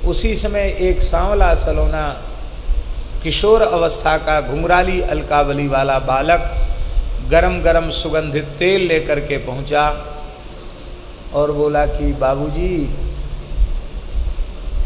उसी समय एक सांवला सलोना किशोर अवस्था का घुंघराली अलकावली वाला बालक गरम गरम सुगंधित तेल लेकर के पहुंचा और बोला कि बाबूजी,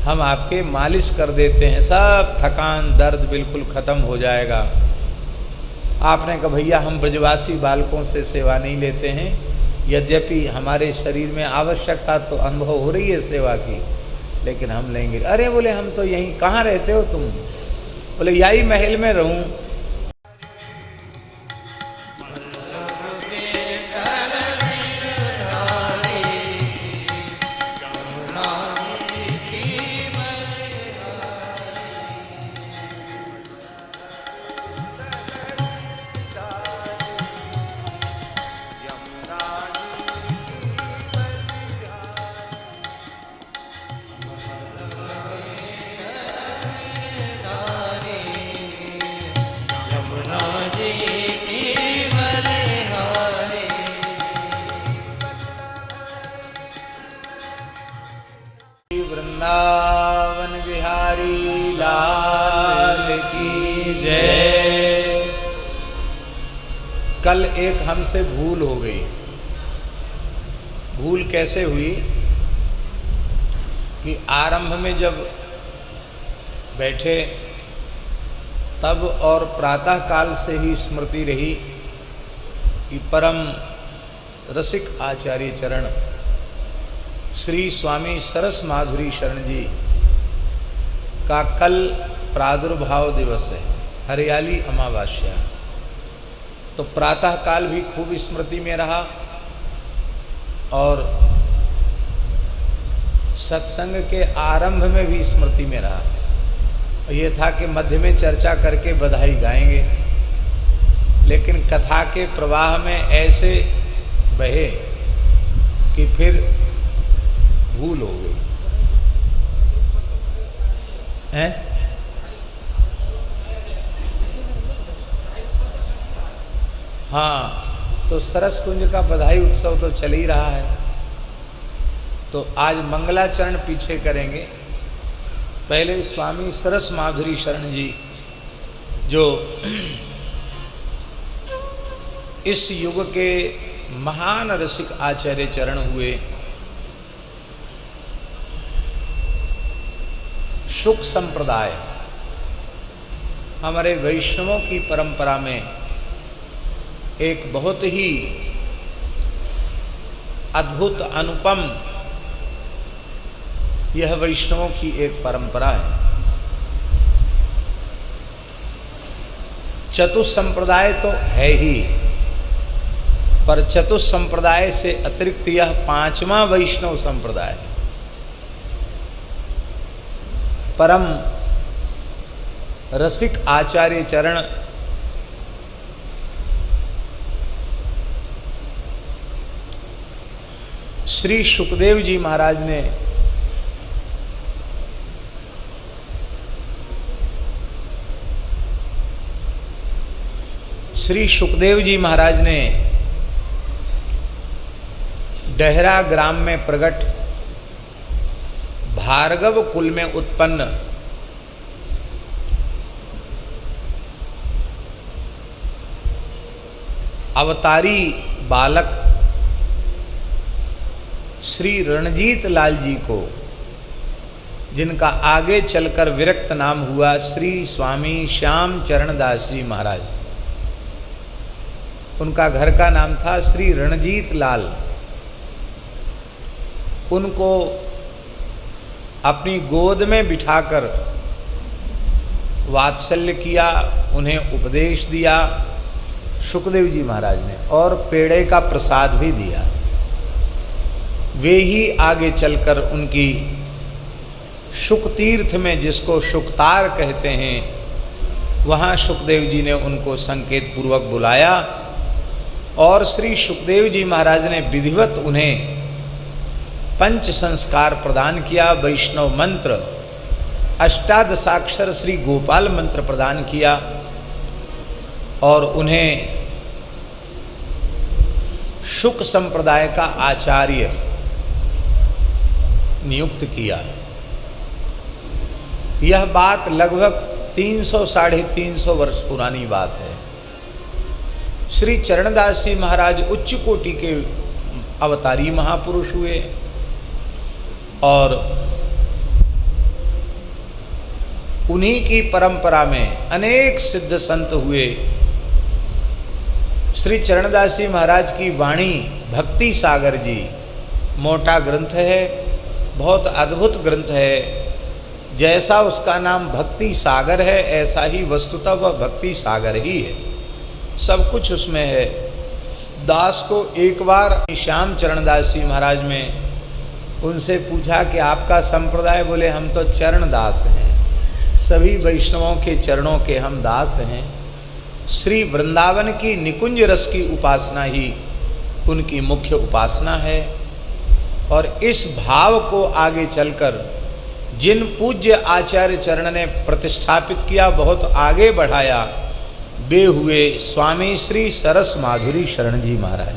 हम आपके मालिश कर देते हैं, सब थकान दर्द बिल्कुल ख़त्म हो जाएगा। आपने कहा भैया हम ब्रजवासी बालकों से सेवा नहीं लेते हैं, यद्यपि हमारे शरीर में आवश्यकता तो अनुभव हो रही है सेवा की, लेकिन हम लेंगे। अरे बोले हम तो यहीं, कहाँ रहते हो तुम? बोले यही महल में रहूं। वृंदावन बिहारी लाल की जय। कल एक हमसे भूल हो गई। भूल कैसे हुई कि आरंभ में जब बैठे तब और प्रातः काल से ही स्मृति रही कि परम रसिक आचार्य चरण श्री स्वामी सरस माधुरी शरण जी का कल प्रादुर्भाव दिवस है, हरियाली अमावास्या। तो प्रातः काल भी खूब स्मृति में रहा और सत्संग के आरंभ में भी स्मृति में रहा। ये था कि मध्य में चर्चा करके बधाई गाएंगे, लेकिन कथा के प्रवाह में ऐसे बहे कि फिर भूल हो गई हैं। हाँ, तो सरस कुंज का बधाई उत्सव तो चल ही रहा है। तो आज मंगलाचरण पीछे करेंगे। पहले स्वामी सरस माधुरी शरण जी जो इस युग के महान रसिक आचार्य चरण हुए, शुक संप्रदाय हमारे वैष्णवों की परंपरा में एक बहुत ही अद्भुत अनुपम यह वैष्णवों की एक परंपरा है। चतुसंप्रदाय तो है ही, पर चतुसंप्रदाय से अतिरिक्त यह पांचवा वैष्णव संप्रदाय है। परम रसिक आचार्य चरण श्री सुखदेव जी महाराज ने डेहरा ग्राम में प्रकट भार्गव कुल में उत्पन्न अवतारी बालक श्री रणजीत लाल जी को, जिनका आगे चलकर विरक्त नाम हुआ श्री स्वामी श्याम चरण दास जी महाराज, उनका घर का नाम था श्री रणजीत लाल। उनको अपनी गोद में बिठाकर वात्सल्य किया, उन्हें उपदेश दिया सुखदेव जी महाराज ने, और पेड़े का प्रसाद भी दिया। वे ही आगे चलकर उनकी शुक तीर्थ में, जिसको शुकतार कहते हैं, वहाँ सुखदेव जी ने उनको संकेत पूर्वक बुलाया और श्री सुखदेव जी महाराज ने विधिवत उन्हें पंच संस्कार प्रदान किया। वैष्णव मंत्र अष्टादशाक्षर श्री गोपाल मंत्र प्रदान किया और उन्हें शुक संप्रदाय का आचार्य नियुक्त किया। यह बात लगभग 300 साढ़े 300 वर्ष पुरानी बात है। श्री चरणदास जी महाराज उच्च कोटि के अवतारी महापुरुष हुए और उन्हीं की परंपरा में अनेक सिद्ध संत हुए। श्री चरणदास जी महाराज की वाणी भक्ति सागर जी मोटा ग्रंथ है, बहुत अद्भुत ग्रंथ है। जैसा उसका नाम भक्ति सागर है, ऐसा ही वस्तुतः वह भक्ति सागर ही है, सब कुछ उसमें है। दास को एक बार श्याम चरणदास जी महाराज में उनसे पूछा कि आपका संप्रदाय? बोले हम तो चरण दास हैं, सभी वैष्णवों के चरणों के हम दास हैं। श्री वृंदावन की निकुंज रस की उपासना ही उनकी मुख्य उपासना है। और इस भाव को आगे चलकर जिन पूज्य आचार्य चरण ने प्रतिष्ठापित किया, बहुत आगे बढ़ाया, वे हुए स्वामी श्री सरस माधुरी शरण जी महाराज,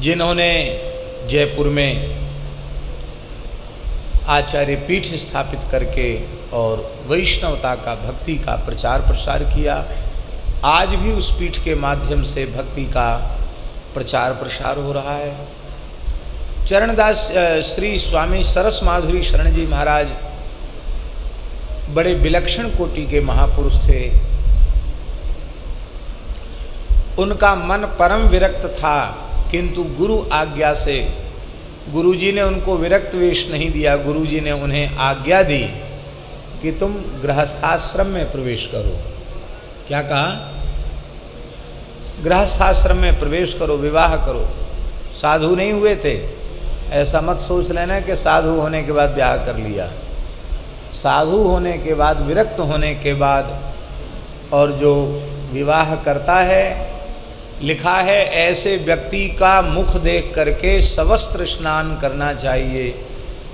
जिन्होंने जयपुर में आचार्य पीठ स्थापित करके और वैष्णवता का, भक्ति का प्रचार प्रसार किया। आज भी उस पीठ के माध्यम से भक्ति का प्रचार प्रसार हो रहा है। चरणदास श्री स्वामी सरस माधुरी शरण जी महाराज बड़े विलक्षण कोटि के महापुरुष थे। उनका मन परम विरक्त था, किंतु गुरु आज्ञा से, गुरुजी ने उनको विरक्त वेश नहीं दिया, गुरुजी ने उन्हें आज्ञा दी कि तुम गृहस्थाश्रम में प्रवेश करो। क्या कहा? गृहस्थाश्रम में प्रवेश करो, विवाह करो। साधु नहीं हुए थे, ऐसा मत सोच लेना कि साधु होने के बाद ब्याह कर लिया। साधु होने के बाद, विरक्त होने के बाद, और जो विवाह करता है, लिखा है ऐसे व्यक्ति का मुख देख करके सवस्त्र स्नान करना चाहिए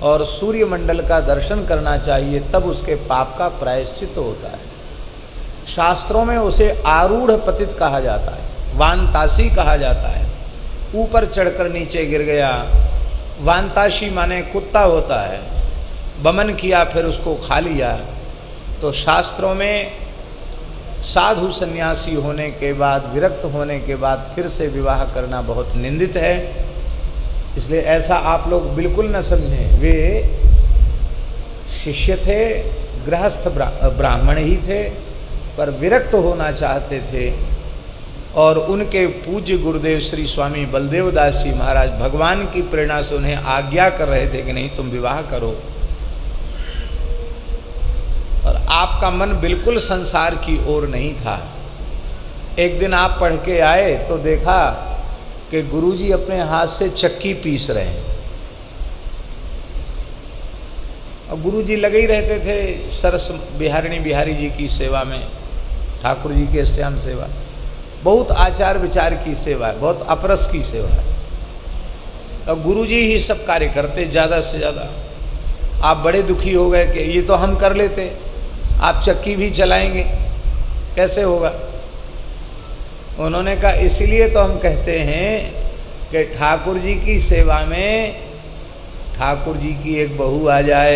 और सूर्य मंडल का दर्शन करना चाहिए, तब उसके पाप का प्रायश्चित होता है। शास्त्रों में उसे आरूढ़ पतित कहा जाता है, वानतासी कहा जाता है। ऊपर चढ़कर नीचे गिर गया, वानतासी माने कुत्ता होता है, बमन किया फिर उसको खा लिया। तो शास्त्रों में साधु सन्यासी होने के बाद, विरक्त होने के बाद फिर से विवाह करना बहुत निंदित है। इसलिए ऐसा आप लोग बिल्कुल न समझें। वे शिष्य थे, गृहस्थ ब्राह्मण ही थे, पर विरक्त होना चाहते थे। और उनके पूज्य गुरुदेव श्री स्वामी बलदेव दास जी महाराज भगवान की प्रेरणा से उन्हें आज्ञा कर रहे थे कि नहीं, तुम विवाह करो। और आपका मन बिल्कुल संसार की ओर नहीं था। एक दिन आप पढ़ के आए तो देखा कि गुरुजी अपने हाथ से चक्की पीस रहे हैं, और गुरुजी लगे ही रहते थे सरस बिहारी जी की सेवा में, ठाकुर जी के श्याम सेवा, बहुत आचार विचार की सेवा है, बहुत अपरस की सेवा है। और गुरुजी ही सब कार्य करते ज़्यादा से ज़्यादा। आप बड़े दुखी हो गए कि ये तो हम कर लेते, आप चक्की भी चलाएंगे, कैसे होगा? उन्होंने कहा इसलिए तो हम कहते हैं कि ठाकुर जी की सेवा में ठाकुर जी की एक बहू आ जाए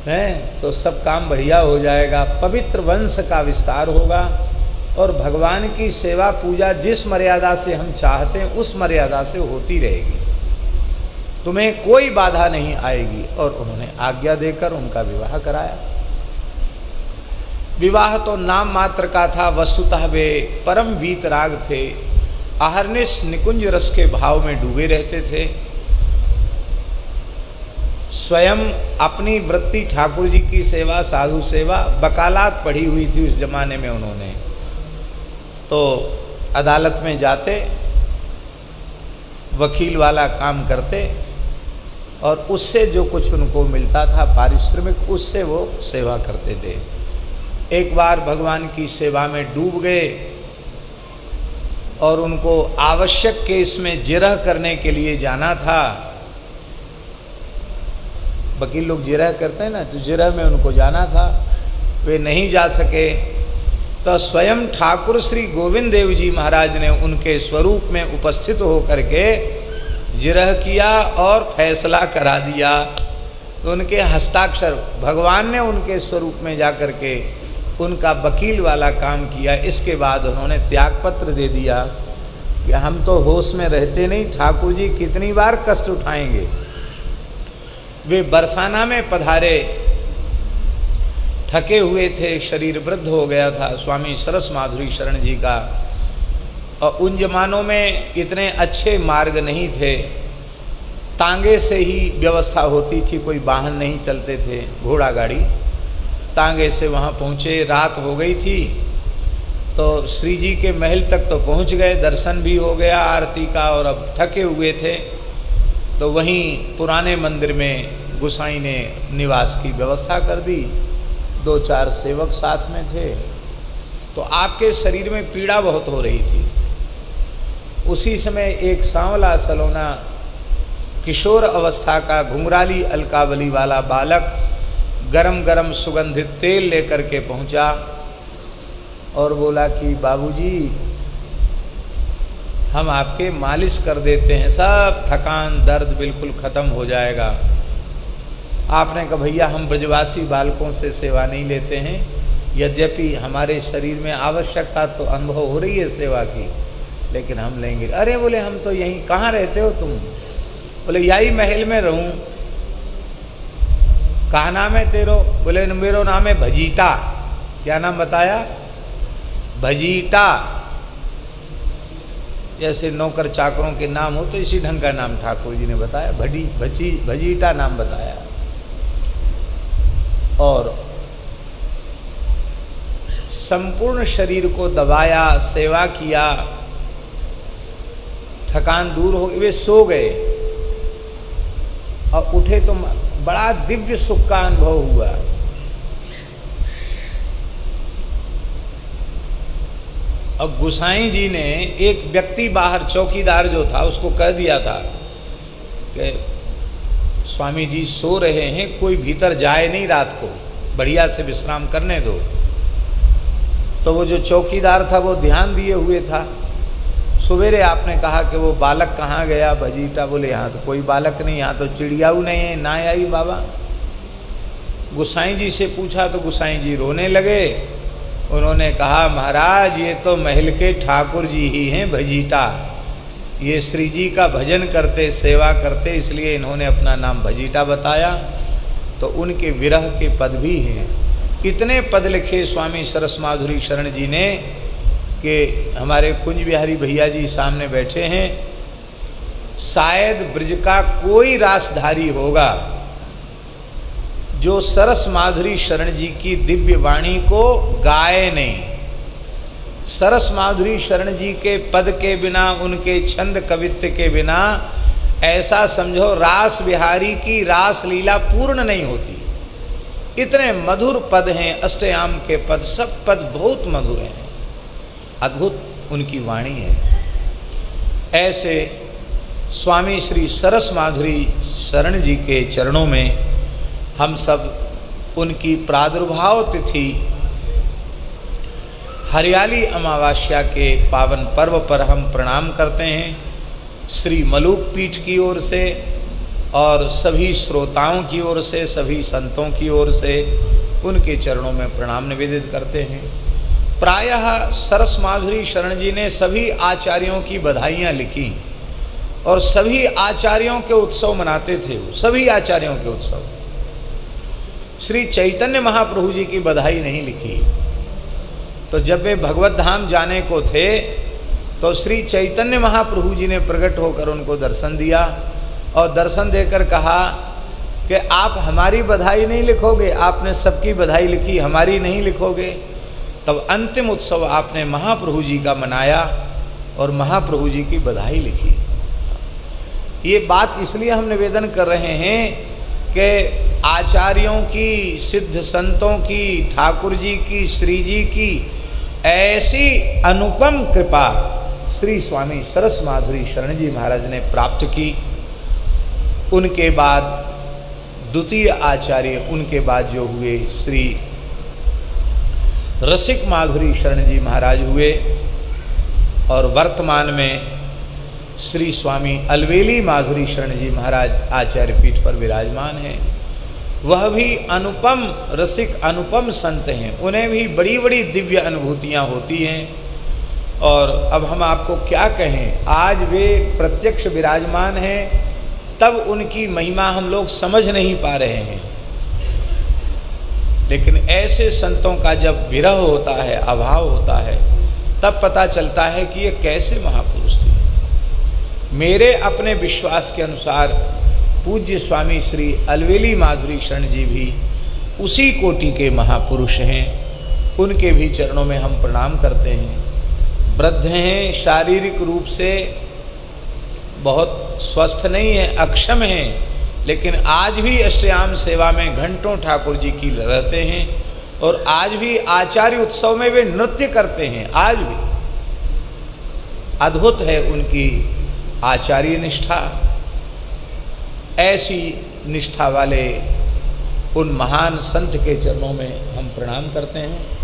हैं तो सब काम बढ़िया हो जाएगा, पवित्र वंश का विस्तार होगा और भगवान की सेवा पूजा जिस मर्यादा से हम चाहते हैं उस मर्यादा से होती रहेगी, तुम्हें कोई बाधा नहीं आएगी। और उन्होंने आज्ञा देकर उनका विवाह कराया। विवाह तो नाम मात्र का था, वस्तुतः वे परम वीतराग थे, अहर्निश निकुंज रस के भाव में डूबे रहते थे। स्वयं अपनी वृत्ति ठाकुर जी की सेवा, साधु सेवा, वकालत पढ़ी हुई थी उस जमाने में उन्होंने। तो अदालत में जाते, वकील वाला काम करते और उससे जो कुछ उनको मिलता था पारिश्रमिक, उससे वो सेवा करते थे। एक बार भगवान की सेवा में डूब गए और उनको आवश्यक केस में जिरह करने के लिए जाना था। वकील लोग जिरह करते हैं ना, तो जिरह में उनको जाना था, वे नहीं जा सके। तो स्वयं ठाकुर श्री गोविंद देव जी महाराज ने उनके स्वरूप में उपस्थित होकर के जिरह किया और फैसला करा दिया तो उनके हस्ताक्षर, भगवान ने उनके स्वरूप में जाकर के उनका वकील वाला काम किया। इसके बाद उन्होंने त्यागपत्र दे दिया कि हम तो होश में रहते नहीं, ठाकुर जी कितनी बार कष्ट उठाएंगे। वे बरसाना में पधारे, थके हुए थे, शरीर वृद्ध हो गया था स्वामी सरस माधुरी शरण जी का, और उन जमानों में इतने अच्छे मार्ग नहीं थे, तांगे से ही व्यवस्था होती थी, कोई वाहन नहीं चलते थे, घोड़ा गाड़ी, तांगे से वहाँ पहुँचे। रात हो गई थी तो श्री जी के महल तक तो पहुँच गए, दर्शन भी हो गया आरती का, और अब थके हुए थे तो वहीं पुराने मंदिर में गोसाई ने निवास की व्यवस्था कर दी। 2-4 सेवक साथ में थे। तो आपके शरीर में पीड़ा बहुत हो रही थी। उसी समय एक सांवला सलोना किशोर अवस्था का घुंघराली अलकावली वाला बालक गरम गरम सुगंधित तेल लेकर के पहुंचा और बोला कि बाबूजी, हम आपके मालिश कर देते हैं, सब थकान दर्द बिल्कुल ख़त्म हो जाएगा। आपने कहा भैया हम ब्रजवासी बालकों से सेवा नहीं लेते हैं, यद्यपि हमारे शरीर में आवश्यकता तो अनुभव हो रही है सेवा की, लेकिन हम लेंगे। अरे बोले हम तो यहीं, कहाँ रहते हो तुम? बोले यही महल में रहूं। कहाँ नाम है तेरो? बोले मेरो नाम है भजीटा। क्या नाम बताया? भजीटा। जैसे नौकर चाकरों के नाम हो तो इसी ढंग का नाम ठाकुर जी ने बताया, भजीटा नाम बताया। और संपूर्ण शरीर को दबाया, सेवा किया, थकान दूर हो गई, वे सो गए और उठे तो बड़ा दिव्य सुख का अनुभव हुआ। और गोसाई जी ने एक व्यक्ति बाहर, चौकीदार जो था, उसको कह दिया था कि स्वामी जी सो रहे हैं, कोई भीतर जाए नहीं रात को, बढ़िया से विश्राम करने दो। तो वो जो चौकीदार था वो ध्यान दिए हुए था। सवेरे आपने कहा कि वो बालक कहाँ गया? भजीटा। बोले यहाँ तो कोई बालक नहीं, यहाँ तो चिड़ियाऊ नहीं है, ना आई बाबा। गोसाई जी से पूछा तो गोसाई जी रोने लगे। उन्होंने कहा महाराज ये तो महल के ठाकुर जी ही हैं भजीटा, ये श्री जी का भजन करते, सेवा करते, इसलिए इन्होंने अपना नाम भजीटा बताया। तो उनके विरह के पद भी हैं। कितने पद लिखे स्वामी सरस माधुरी शरण जी ने कि हमारे कुंज बिहारी भैया जी सामने बैठे हैं। शायद ब्रज का कोई रासधारी होगा जो सरस माधुरी शरण जी की दिव्य वाणी को गाए नहीं। सरस माधुरी शरण जी के पद के बिना, उनके छंद कवित्व के बिना, ऐसा समझो रास बिहारी की रास लीला पूर्ण नहीं होती। इतने मधुर पद हैं, अष्टयाम के पद, सब पद बहुत मधुर हैं, अद्भुत उनकी वाणी है। ऐसे स्वामी श्री सरस माधुरी शरण जी के चरणों में हम सब उनकी प्रादुर्भाव तिथि हरियाली अमावस्या के पावन पर्व पर हम प्रणाम करते हैं। श्री मलूक पीठ की ओर से और सभी श्रोताओं की ओर से, सभी संतों की ओर से उनके चरणों में प्रणाम निवेदित करते हैं। प्रायः सरस माधुरी शरण जी ने सभी आचार्यों की बधाइयाँ लिखी और सभी आचार्यों के उत्सव मनाते थे वो, सभी आचार्यों के उत्सव। श्री चैतन्य महाप्रभु जी की बधाई नहीं लिखी। तो जब वे भगवत धाम जाने को थे तो श्री चैतन्य महाप्रभु जी ने प्रकट होकर उनको दर्शन दिया और दर्शन देकर कहा कि आप हमारी बधाई नहीं लिखोगे, आपने सबकी बधाई लिखी, हमारी नहीं लिखोगे। तब अंतिम उत्सव आपने महाप्रभु जी का मनाया और महाप्रभु जी की बधाई लिखी। ये बात इसलिए हम निवेदन कर रहे हैं कि आचार्यों की, सिद्ध संतों की, ठाकुर जी की, श्री जी की ऐसी अनुपम कृपा श्री स्वामी सरस माधुरी शरण जी महाराज ने प्राप्त की। उनके बाद द्वितीय आचार्य, उनके बाद जो हुए श्री रसिक माधुरी शरण जी महाराज हुए और वर्तमान में श्री स्वामी अलवेली माधुरी शरण जी महाराज आचार्य पीठ पर विराजमान हैं। वह भी अनुपम रसिक अनुपम संत हैं, उन्हें भी बड़ी बड़ी दिव्य अनुभूतियाँ होती हैं। और अब हम आपको क्या कहें, आज वे प्रत्यक्ष विराजमान हैं, तब उनकी महिमा हम लोग समझ नहीं पा रहे हैं। लेकिन ऐसे संतों का जब विरह होता है, अभाव होता है, तब पता चलता है कि ये कैसे महापुरुष थे। मेरे अपने विश्वास के अनुसार पूज्य स्वामी श्री अलवेली माधुरी शरण जी भी उसी कोटि के महापुरुष हैं। उनके भी चरणों में हम प्रणाम करते हैं। वृद्ध हैं, शारीरिक रूप से बहुत स्वस्थ नहीं हैं, अक्षम हैं, लेकिन आज भी अष्टयाम सेवा में घंटों ठाकुर जी की रहते हैं और आज भी आचार्य उत्सव में वे नृत्य करते हैं। आज भी अद्भुत है उनकी आचार्य निष्ठा। ऐसी निष्ठा वाले उन महान संत के चरणों में हम प्रणाम करते हैं।